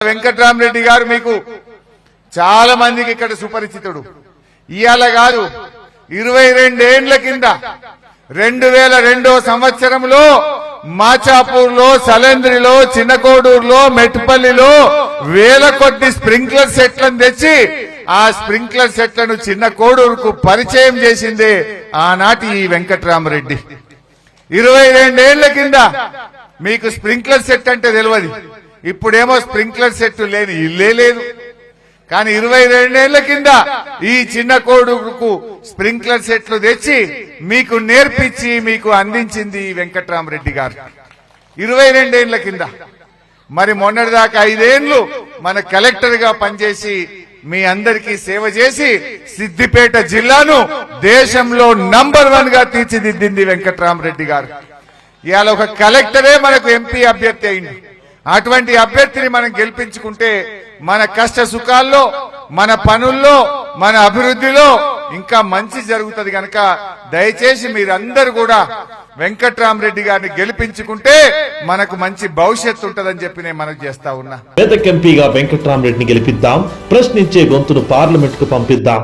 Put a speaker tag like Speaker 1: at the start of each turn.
Speaker 1: వెంకట్రామరెడ్డి గారు మీకు చాలా మందికి ఇక్కడ సుపరిచితుడు. ఇవాళ కాదు 22 ఏండ్ల కింద 2002 సంవత్సరంలో మాచాపూర్లో, సలేంద్రిలో, చిన్నకోడూరులో, మెట్పల్లిలో వేల కొద్ది స్ప్రింక్లర్ సెట్లను తెచ్చి ఆ స్ప్రింక్లర్ సెట్లను చిన్న కోడూరుకు పరిచయం చేసిందే ఆనాటి ఈ వెంకట్రామరెడ్డి. 22 ఏండ్ల కింద మీకు స్ప్రింక్లర్ సెట్ అంటే తెలియదు. ఇప్పుడేమో స్ప్రింక్లర్ సెట్ లేని ఇల్లే లేదు. కానీ 22 ఏళ్ల కింద ఈ చిన్న కోడూరుకు స్ప్రింక్లర్ సెట్లు తెచ్చి మీకు నేర్పించి మీకు అందించింది ఈ వెంకట్రామరెడ్డి గారు 22 ఏళ్ల కింద. మరి మొన్నటిదాకా 5 ఏళ్లు మన కలెక్టర్ గా పనిచేసి మీ అందరికీ సేవ చేసి సిద్దిపేట జిల్లాను దేశంలో నంబర్ 1 గా తీర్చిదిద్దింది వెంకట్రామరెడ్డి గారు. ఇవాళ ఒక కలెక్టరే మనకు ఎంపీ అభ్యర్థి అయింది. అటువంటి అభ్యర్థిని మనం గెలిపించుకుంటే మన కష్ట సుఖాల్లో, మన పనుల్లో, మన అభివృద్ధిలో ఇంకా మంచి జరుగుతుంది. కనుక దయచేసి మీరందరూ కూడా వెంకట్రామరెడ్డి గారిని గెలిపించుకుంటే మనకు మంచి భవిష్యత్తు ఉంటదని చెప్పి నేను మనకు చేస్తా ఉన్నా.
Speaker 2: పేద ఎంపీగా వెంకట్రామరెడ్డిని గెలిపిద్దాం, ప్రశ్నించే గొంతును పార్లమెంట్ కు పంపిద్దాం.